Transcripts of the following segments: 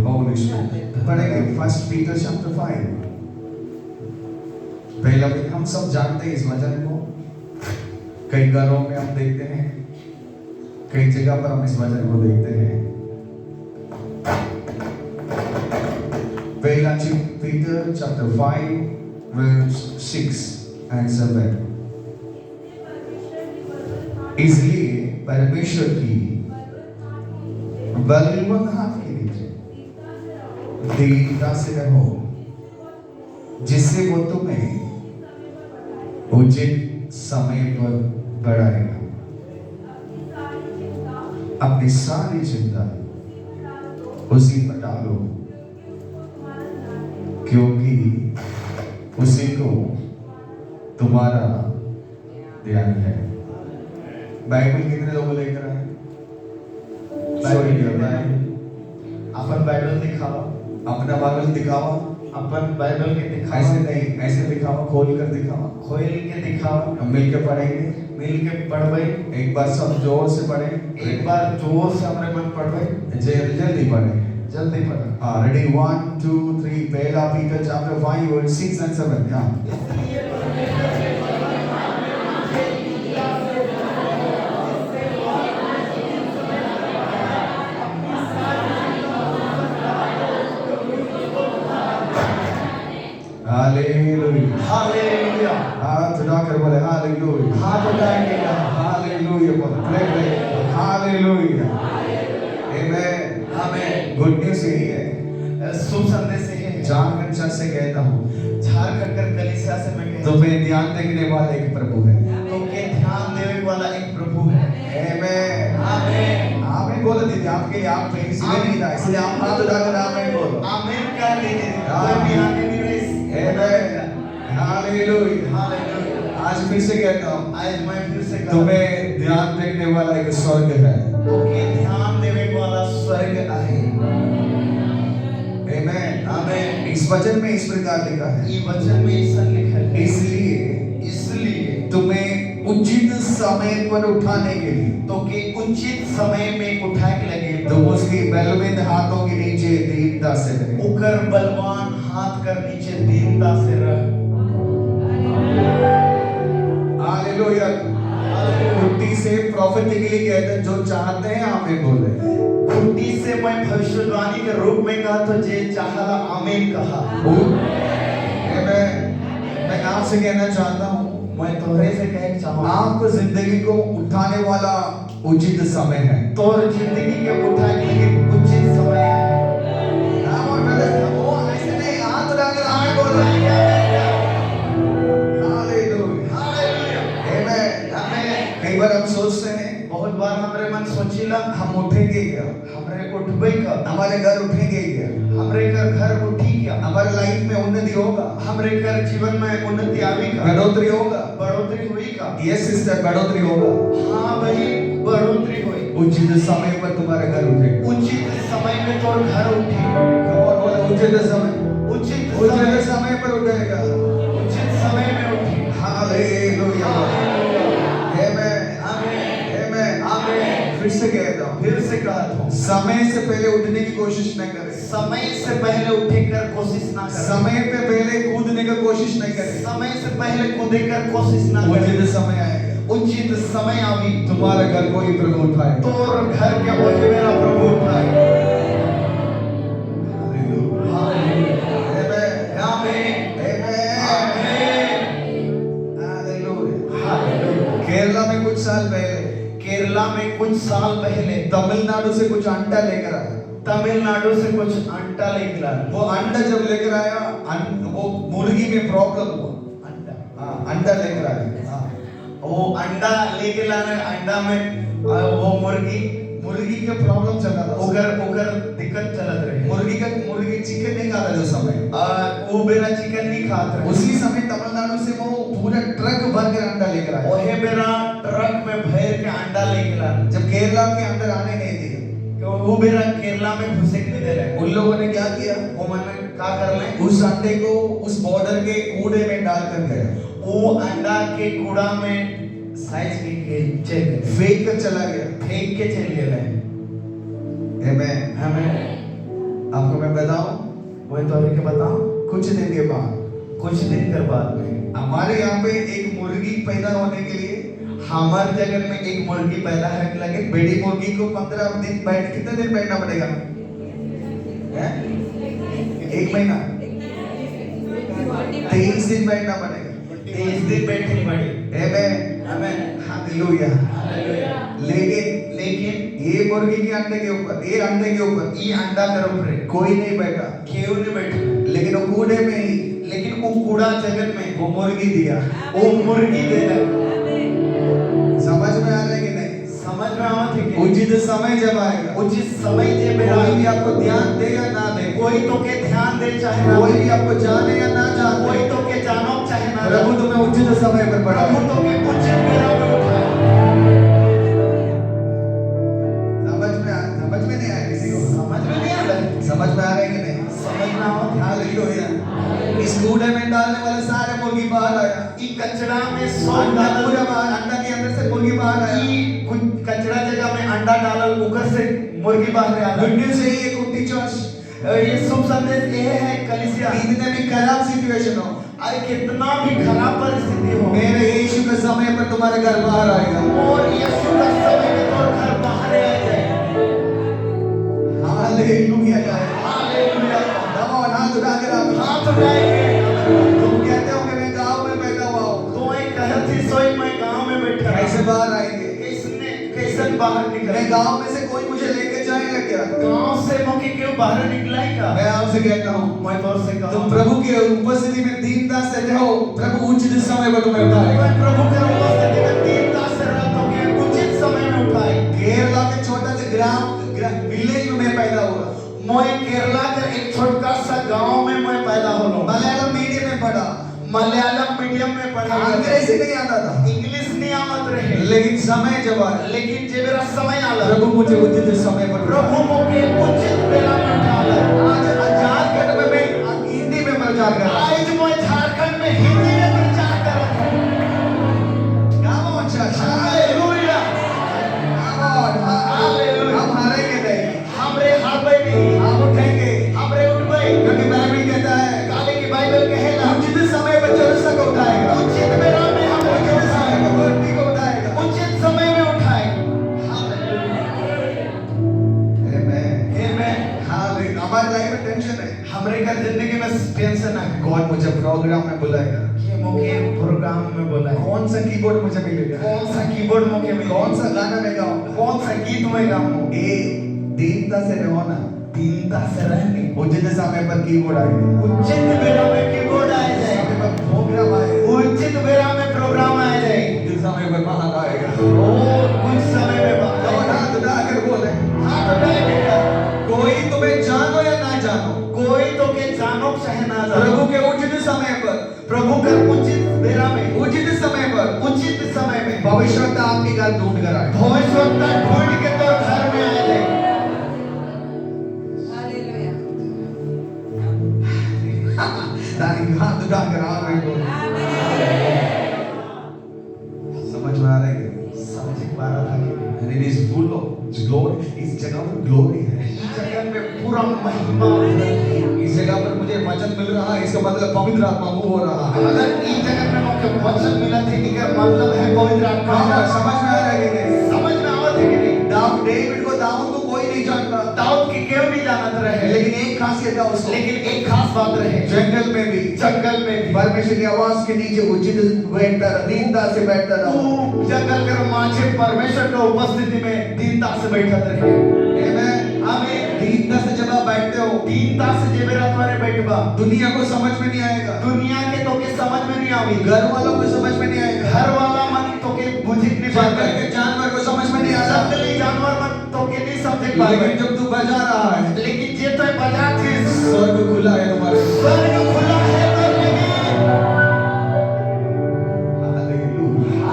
Holy Spirit. पढ़ेंगे first Peter chapter 5। पहला हम सब जानते हैं इस वचन को, कई घरों में हम देखते हैं, कई जगह पर हम इस वचन को देखते हैं। पहला पीटर चैप्टर 5 वर्स 6 and 7। इसलिए परमेश्वर की बलवंत हाथ के नीचे दीनता से रहो, जिससे वो तुम्हें उचित समय पर बढ़ाएगा। अपनी सारी चिंता उसी पर डालो, क्योंकि उसी को तुम्हारा ध्यान है। बाइबल कितने लोग लेकर आए? अपन बाइबल दिखावा, अपना बाइबल दिखावा। अपन बाइबल के दिखावा, ऐसे नहीं, ऐसे दिखावा, खोल कर दिखावा, खोल के दिखावा। हम मिल के पढ़ेंगे, मिल के पढ़बे। एक बार सब जोर से पढ़े, एक बार जोर से हमरे मन पढ़बे, जल्दी पढ़े, जल्दी पढ़। हाँ रेडी 1 2 3। पहला पीटर चैप्टर 5 वर्स 6 and 7। हाँ हालेलुया, हालेलुया। हाथ उठाकर बोले हालेलुया, हाथ उठाएंगे क्या? हालेलुया बोले, प्ले हालेलुया, आमेन, आमेन। गुड न्यूज़ यही है, शुभ संदेश है। झारखंड चर्च से कहता हूँ, झारखंड कर कलीसिया से मैं कहता हूँ, तुम्हें ध्यान देने वाला एक प्रभु है। तो के ध्यान देने वाला एक प्रभु है। आमेन, आमेन। आमेन बोलो दीदी, आपके यहाँ पे इसलिए नहीं था, इसलिए आप हाथ उठाकर आमेन बोलो। आमेन कह दीजिए, कोई भी आने नहीं रही। आमेन, हालेलुया, हालेलुया। आज फिर से कहता हूँ, आज मैं फिर से कहता हूँ, तुम्हें ध्यान देने वाला एक स्वर्ग है। तो के ध्यान देने वाला स्वर्ग है। आमेन, आमेन। इस वचन में इस प्रकार लिखा है, ये वचन में ऐसा लिखा है, इसलिए तुम्हें उचित समय पर उठाने के लिए तो के उचित समय में उठा के लगे, तुम उसके बलवंत हाथों के नीचे दीनता से रहे। उकर बलवान हाथ कर नीचे दीनता से रह। हालेलुया। कुट्टी से प्रोफेटिकली कहते हैं, जो चाहते हैं आमीन बोले। कुट्टी से मैं भविष्यवाणी के रूप में कहा तो जे चाहला आमीन कहा। मैं आपसे कहना चाहता हूँ, मैं तोहरे से कहना चाहूँ, आपको जिंदगी को उठाने वाला उचित समय है। तोर जिंदगी के उठाने के उचित समय है। ऐसे नहीं, हाथ उठाकर आमीन बोल रहे हैं। हालेलुया, आमीन, आमीन। कई बार हम सोचते हैं, बहुत बार हमारे मन सोचिला, हम उठेंगे क्या, हमरे उठबे का, हमारे घर उठेंगे क्या, हमरे घर उठी क्या, हमारे लाइफ में उन्नति होगा, हमरे घर जीवन में उन्नति आवी का, बढ़ोतरी होगा। बढ़ोतरी हुई का। यस सिस्टर, बढ़ोतरी होगा। हाँ भाई, बढ़ोतरी हुई। उचित समय पर तुम्हारे घर उठेगा। उचित समय में तोर घर उठी। और बोले उचित समय, उचित उचित समय पर उठेगा। उचित समय में उठी। हालेलुया, आमेन, आमीन, आमेन, आमीन। फिर से कहता हूँ, फिर से कहता हूँ, समय से पहले उठने की कोशिश न करें। समय से पहले उठे कर कोशिश ना करें। समय पे पहले कूदने का कोशिश नहीं करें। समय से पहले कूदे कर कोशिश ना करें। उचित समय आएगा, उचित समय आवी, तुम्हारा घर कोई प्रभु उठाए। तोर घर के वही मेरा प्रभु उठाए। हालेलुया, आमीन, आमीन, हालेलुया। हालेलुया। केरला में कुछ साल पहले, केरला में कुछ साल पहले तमिलनाडु से कुछ अंडा लेकर आया। तमिलनाडु से कुछ अंडा लेकर आया। वो अंडा जब लेकर आया, वो मुर्गी में प्रॉब्लम हुआ। अंडा, हाँ, अंडा लेकर आया। हाँ, वो अंडा लेके लाने, अंडा में वो मुर्गी का प्रॉब्लम चल रहा था। उगर दिक्कत चलत रही। मुर्गी चिकन नहीं खाता जो समय, वो बेरा चिकन नहीं खात रहे। उसी समय तमिलनाडु से वो पूरा ट्रक भर कर अंडा लेकर आया। ओहे बेरा ट्रक में भर के अंडा लेके ला। जब केरला के अंदर आने नहीं दिए, वो बेरा केरला में घुसे के नहीं दे रहे। उन लोगों ने क्या किया, वो मैंने क्या कर ले, उस अंडे को उस बॉर्डर के कूड़े में डाल कर गए। वो अंडा के कूड़ा में साइज के चेक फेंक कर चला गया। फेंक के चले गए। आमेन, हमें आपको मैं बताऊं, वही तो अभी के बताओ, कुछ दिन के बाद कुछ दिन के बाद में हमारे यहाँ पे एक मुर्गी पैदा होने के लिए हमारे जगत में एक मुर्गी पैदा होने लगे। बेटी मुर्गी को 15 दिन बैठ कितने दिन बैठना पड़ेगा? हैं? 1 महीना 23 दिन बैठना पड़ेगा। 23 दिन बैठनी पड़ी। आमेन आमेन, हालेलुया। लेकिन ये मुर्गी के अंडे के ऊपर ये अंडा कर ऊपर कोई नहीं बैठा, केव नहीं बैठे, लेकिन वो कूड़े में ही लेकिन वो कूड़ा जगत में वो मुर्गी दिया। वो मुर्गी देना। समझ में आ रहा है कि नहीं? समझ में आवत है कि उचित समय जब आएगा, उचित समय जे मेरा कोई भी आपको ध्यान दे या ना दे, कोई तो के ध्यान दे चाहे ना कोई भी आपको जाने या ना जाने, कोई तो के जानो चाहे ना प्रभु तुम्हें उचित समय पर बढ़ाए। प्रभु तो के उचित मेरा में उठाए। समझ में नहीं आया किसी को? समझ में नहीं आ रहा, समझ में आ रहा है कि नहीं? समझ में आवत है। हालेलुया। इस कूड़े में डालने वाले सारे मुर्गी बाहर आया। ई कचरा में सौ अंडा डालल, पूरा बाहर, अंडा के अंदर से मुर्गी बाहर आया। ई कुछ कचरा जगह में अंडा डालल, ऊपर से मुर्गी बाहर आया। गुड न्यूज़ है ये कुट्टी चर्च, ये शुभ संदेश ये है कलीसिया, कितने भी खराब सिचुएशन हो, अरे कितना भी खराब परिस्थिति हो, मेरे यीशु के समय पर तुम्हारे घर बाहर आएगा। और यीशु का समय में तो घर बाहर आ जाए। हालेलुया। हालेलुया। दबाओ, हाथ उठा कर आप हाथ उठाएंगे। तुम कहते हो कि मैं गांव में बैठा हुआ हूं, तो एक कहती सोई मैं गांव में बैठा, कैसे बाहर आएंगे? कैसे बाहर निकले? मैं गांव में से कोई मुझे लेके जाएगा क्या? गांव से मौके क्यों बाहर निकलाएगा? मैं आपसे कहता हूं, मैं तो से कहता तुम हूं, प्रभु की उपस्थिति में दीनता से रहो, प्रभु उचित समय पर तुम्हें उठाएगा। मैं प्रभु के उपस्थिति में दीनता से रहता हूं कि उचित समय में उठाए। केरला के छोटा सा ग्राम विलेज में मैं पैदा हुआ। मैं केरला के एक छोटा सा गांव में मैं पैदा हुआ। मलयालम मीडियम में पढ़ा, मलयालम मीडियम में पढ़ा, अंग्रेजी नहीं आता था, इंग्लिश नहीं आवत रहे, लेकिन समय जब आया, लेकिन जब मेरा समय आला, प्रभु मुझे उचित समय पर प्रभु मुझे उचित बेला में उठाला। आज झारखंड में मैं हिंदी में प्रचार कर रहा हूं। आज मैं झारखंड में हिंदी में प्रचार कर रहा हूं। हालेलुया। हालेलुया। हम हारेंगे नहीं, हमरे हारबे नहीं, हम उठेंगे, हमरे उठबे, क्योंकि बाइबल कहता है काले की बाइबल कहेला उचित समय पर चरसा को उठाएगा, उचित बेला में हम उचित समय पर मूर्ति को उठाएगा। उचित समय में उठाए। आमेन। हालेलुया। हमारी लाइफ में टेंशन है, हमरे का जिंदगी में टेंशन है। गॉड मुझे प्रोग्राम में बुलाएगा, ये मौके प्रोग्राम में बोला है, कौन सा कीबोर्ड मुझे मिलेगा, कौन सा कीबोर्ड मौके में, कौन सा गाना मैं गाऊंगा, कौन सा गीत मैं गाऊं। ए दीनता से रहो ना, दीनता से रहने, उचित समय पर कीबोर्ड आएगा, उचित बेला में कीबोर्ड आ जाए, समय पर प्रोग्राम आएगा, उचित बेला में प्रोग्राम आ जाए, उचित समय पर महान आएगा। और कुछ समय में तो हाथ उठाकर बोले, हाथ उठाएगा। कोई तुम्हें जानो या ना जानो, कोई तो के जानो चाहे ना जानो, प्रभु के उचित समय पर, प्रभु का उचित बेला में, उचित समय पर, उचित समय में भविष्यवक्ता आपके घर ढूंढ कर आए, भविष्यवक्ता ढूंढ के तो घर में आ जाए। हाथ उठाकर आ रहे हो, समझ में आ रहा है कि समझ पा रहा था कि it is full of glory, इस जगह पर ग्लोरी है, इस जगह में पूरा महिमा है। इस जगह पर मुझे वचन मिल रहा है, इसका मतलब पवित्र आत्मा मूव हो रहा है। अगर इस जगह में मुझे वचन मिला थे कि क्या मतलब है पवित्र आत्मा, समझ में आ रहा है कि नहीं? समझ में आवत है कि नहीं? डेविड को, दाऊद को कोई नहीं जानता, दाऊद की क्यों नहीं जानत रहे, लेकिन एक खासियत है उसको, लेकिन एक खास बात रहे, जंगल में भी परमेश्वर की आवाज के नीचे उचित बैठता रहा, दीनता से बैठता रहा, जंगल कर मांझे परमेश्वर की उपस्थिति में दीनता से बैठा रहे। आमीन। दीनता से जब आप बैठते हो, दीनता से जब मेरा तुम्हारे बैठबा, दुनिया को समझ में नहीं आएगा, दुनिया के तो के समझ में नहीं आवी, घर वालों को समझ में नहीं आएगा, घर वाला मन तो के बुझित नहीं जंगल के जानवर को समझ में नहीं आता, जंगली जानवर मन तो के नहीं समझ पाएगा। लेकिन जब तू बजा रहा है, लेकिन जे तो बजा थी, स्वर्ग खुला है तुम्हारे, स्वर्ग खुला है तो नहीं। हालेलुया।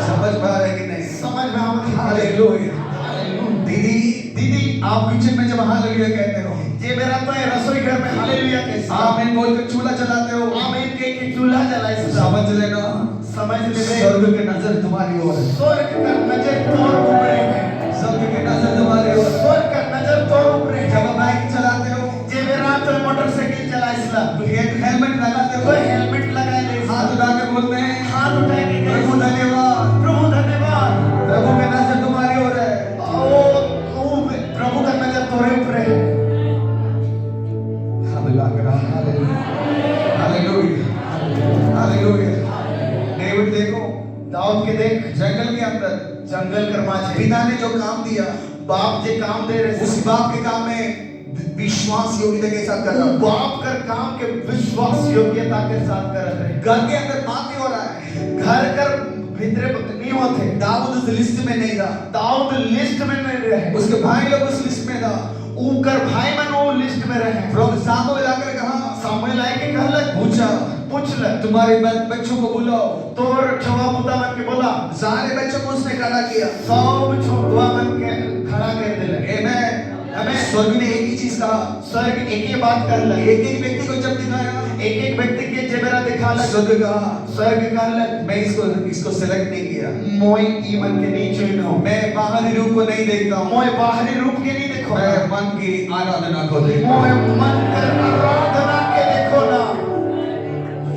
समझ में आ रहा है कि नहीं? समझ में आवत है। हालेलुया। दीदी आप किचन में जब हालेलुया कहते हो, जे मेरा तो है रसोई घर में हालेलुया कैसे, आमीन बोलकर चूल्हा जलाते हो, आमीन के चूल्हा जलाए, समझ लेना, समझ ले स्वर्ग की नजर तुम्हारी ओर है, स्वर्ग का नजर तोर ऊपर है, स्वर्ग की नजर तुम्हारी ओर है। स्वर्ग का नजर तोर ऊपर है। जब आप बाइक चलाते जंगल के अंदर जंगल कर्मा छे पिता ने जो काम दिया बाप जे काम दे रहे उस बाप के काम में विश्वास योग्यता के साथ कर वो रहा बाप कर काम के विश्वास योग्यता के साथ कर रहे घर के अंदर बात नहीं हो रहा है घर कर भीतरे नहीं होते दाऊद उस लिस्ट में नहीं था दाऊद लिस्ट में नहीं रहे उसके भाई लोग उस लिस्ट में था ऊकर भाई मन वो लिस्ट में रहे प्रभु सामुएल आकर कहा सामुएल आए के कहलक पूछा पूछल तुम्हारे बच्चों को बुलाओ तोर छवा पुता मन के बोला सारे बच्चों को उसने खड़ा किया सब छुआ मन के खड़ा कर दिले आमेन आमेन स्वर्ग ने एक ही चीज कहा स्वर्ग एक ही बात कहलक एक एक व्यक्ति को जब दिखाया एक एक व्यक्ति के जेबरा दिखालक स्वर्ग कहा स्वर्ग कहलक मैं इसको सेलेक्ट नहीं किया मोय ई मन के नहीं चुनो मैं बाहरी रूप को नहीं देखता हूं मोय बाहरी रूप के नहीं देखो मैं मन की आराधना को देखता हूं मोय मन कर आराधना के देखो ना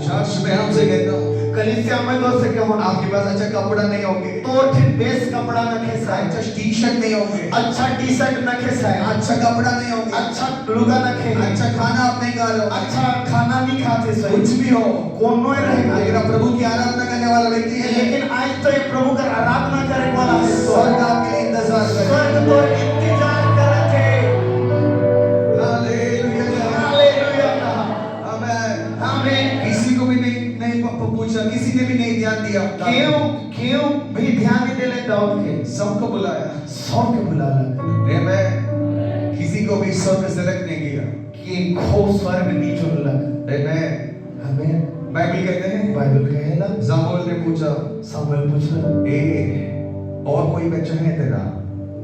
चर्च में हमसे कहता हूं कलीसिया में दोस्त से कहो आपके पास अच्छा कपड़ा नहीं होंगे तो ठीक बेस कपड़ा न खेसाए अच्छा टी शर्ट नहीं होंगे अच्छा टी शर्ट न खेसाए अच्छा कपड़ा नहीं होंगे अच्छा लुगा न खे अच्छा खाना आप नहीं खा लो अच्छा खाना नहीं खाते सही कुछ भी हो कोनो रहेगा लेकिन आप प्रभु की आराधना करने वाला व्यक्ति है लेकिन आज तो ये प्रभु का आराधना करने वाला है स्वर्ग आपके लिए इंतजार कर रहा है स्वर्ग तो इंतजार कर रहे थे हालेलुया हालेलुया आमेन आमीन किसी को भी नहीं पूछा किसी ने भी नहीं ध्यान दिया क्यों भी ध्यान नहीं देले दाऊद के सबको बुलाया सबके बुलाला मैं किसी को भी स्वर्ग सेलेक्ट नहीं किया कि खो स्वर्ग नहीं चुनलक मैं हमें बाइबल कहते हैं बाइबल कहेला सामुएल ने पूछा सामुएल पूछला ए और कोई बच्चा है तेरा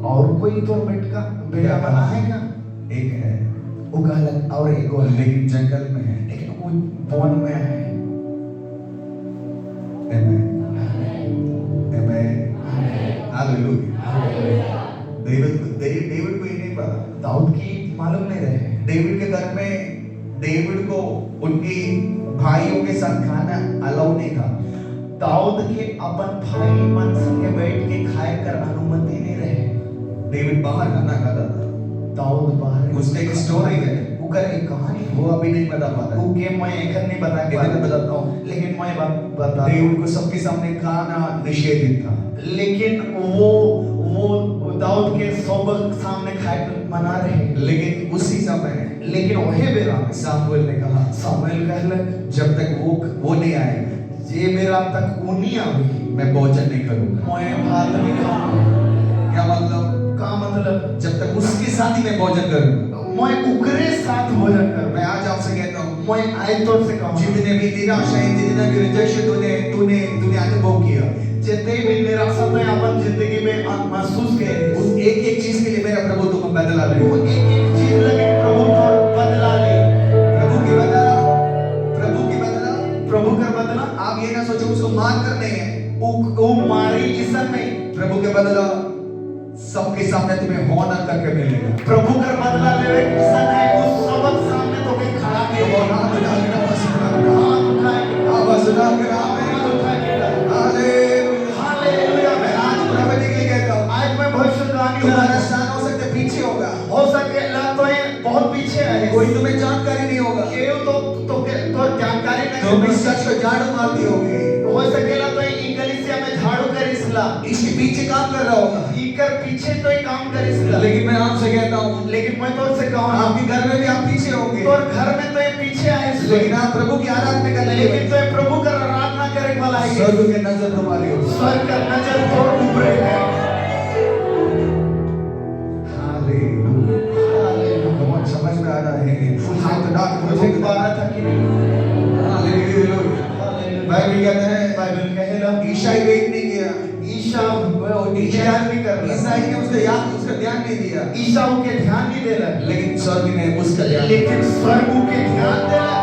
और कोई तो बेटा बना है क्या एक है वो कहलक और एक और लेकिन जंगल में है लेकिन वो वन में है आमेन आमेन हालेलुया डेविड को ये नहीं पता दाऊद की मालूम नहीं रहे डेविड के घर में डेविड को उनके भाइयों के साथ खाना अलाउ नहीं था दाऊद के अपन भाई मन संगे बैठ के खाए कर अनुमति नहीं रहे डेविड बाहर खाना खाता था दाऊद बाहर उसके एक स्टोरी है उकर एक कहानी वो अभी नहीं बता पाता वो के मैं एक नहीं बता के मैं बताता हूँ लेकिन मैं बता डेविड को सबके सामने खाना निषेधित था लेकिन वो दाऊद के सब सामने खाए मना रहे लेकिन उसी समय लेकिन वही बेरा सामुएल ने कहा सामुएल कहलक जब तक वो नहीं आए जे मेरा तक वो नहीं आवी मैं भोजन नहीं करूंगा मैं भात नहीं खाऊंगा क्या मतलब का मतलब जब तक उसके साथ ही मैं भोजन करूंगा मैं उकरे साथ भोजन कर मैं आज आपसे कहता हूँ मैं आए तौर से कहूँ जितने भी निराशाएं जितने भी रिजेक्शन तूने अनुभव किया जितने भी निराशा तो अपन जिंदगी में महसूस किए उस एक एक चीज के लिए मेरा प्रभु तुम्हें बदला ले वो एक एक चीज लगे प्रभु को बदला ले प्रभु की बदला प्रभु का बदला आप ये ना सोचो उसको मार कर नहीं है वो मारी इसन नहीं प्रभु के बदला सबके सामने तुम्हें होना करके मिलेगा प्रभु का बदला लेवे इसन है उस सबक सामने तो के खड़ा के और हाथ उठा के आवाज हाथ उठा के आवाज उठा के हाथ उठा के हालेलुया हालेलुया मैं आज प्रॉफेटिकली कहता हूँ आज मैं भविष्यवाणी तुम्हारा स्थान हो सकता है पीछे होगा हो सके ला तो ये बहुत पीछे है कोई तुम्हें जानकारी नहीं होगा केव तो जानकारी नहीं तुम इस सच को झाड़ू मारती होगी हो सकेला तो इंग्लिशिया में झाड़ू करिसला इसके पीछे काम कर रहा होगा इकर पीछे तो ही काम करिसला लेकिन मैं आपसे कहता हूँ लेकिन मैं तो से कहूँ आपके घर में भी आप पीछे होंगे तो घर में तो ये पीछे आए लेकिन आप प्रभु की आराधना करने लेकिन तो ये प्रभु का आराधना करने वाला है स्वर्ग के नजर तुम्हारी होगी स्वर्ग का नजर तो ऊपर है हालेलुया हालेलुया बहुत समझ में आ रहा है हाथ उठा के मुझे प्रभु की बात था कि नहीं हालेलुया बाइबल कहता है बाइबल कहेला ईसाई वेट नहीं किया ईशा ध्यान नहीं कर रहा ईसाई ने उसका ध्यान नहीं दिया ईशा के ध्यान नहीं देला लेकिन स्वर्ग ने उसका ध्यान लेकिन स्वर्ग के ध्यान देला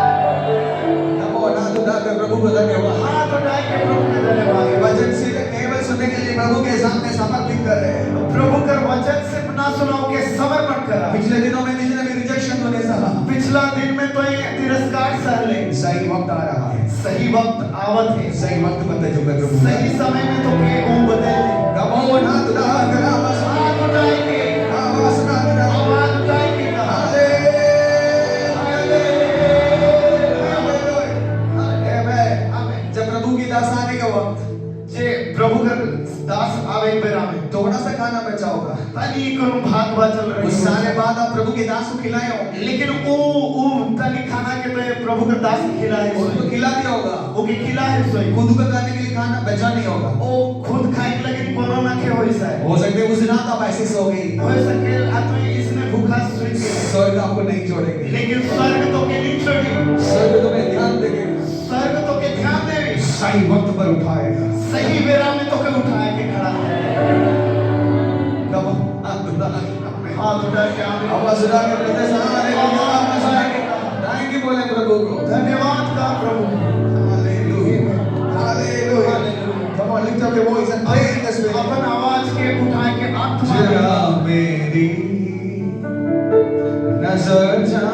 नमो नाथ उठाकर प्रभु को धन्यवाद हाथ उठा के प्रभु के धन्यवाद वचन से केवल सुनने के लिए प्रभु के सामने समर्पित कर रहे हैं प्रभु का वचन से ना सुनाओ के समर्पण करा पिछले दिनों में जिसने भी रिजेक्शन होने सहा पिछला दिन में तो ये तिरस्कार सह ले सही वक्त आ रहा है सही वक्त आवत है सही वक्त बता जो मैं प्रभु सही समय में तो के वो बदल दे नमो नाथ उठाकर आवाज हाथ उठाएंगे आवाज उठाकर आवाज उठाएंगे जब प्रभु की दास आने का वक्त जे प्रभु का दास आवे बेरा में थोड़ा सा खाना बचा होगा, तनी करो भात चल रही उस सारे बाद आप प्रभु के दास को खिलाए हो, लेकिन वो तनी खाना के तो प्रभु का दास खिलाए उनको खिला दिया होगा, वो के खिलाए सोई खुद का खाने के लिए खाना बचा नहीं होगा। ओ खुद खाए के लेकिन कोनो ना के होई सा हो सकते है उस रात आप ऐसे सो गई, हो सके आत्मा इसने भूखा सोई के स्वर्ग आपको नहीं छोड़ेंगे, लेकिन स्वर्ग तो के नहीं छोड़ी, स्वर्ग तुम्हें ध्यान देंगे, स्वर्ग तो के ध्यान देवे, सही वक्त पर उठाएगा, सही बेरा में तो के उठाए के खड़ा कब हाथ उठा के आवाज उठा के कहते सारे थैंक यू बोले प्रभु को, धन्यवाद का प्रभु, hallelujah hallelujah. Come on, lift up your voice and pray in the spirit. अपन आवाज के उठा के आत्मा जरा मेरी नजर जा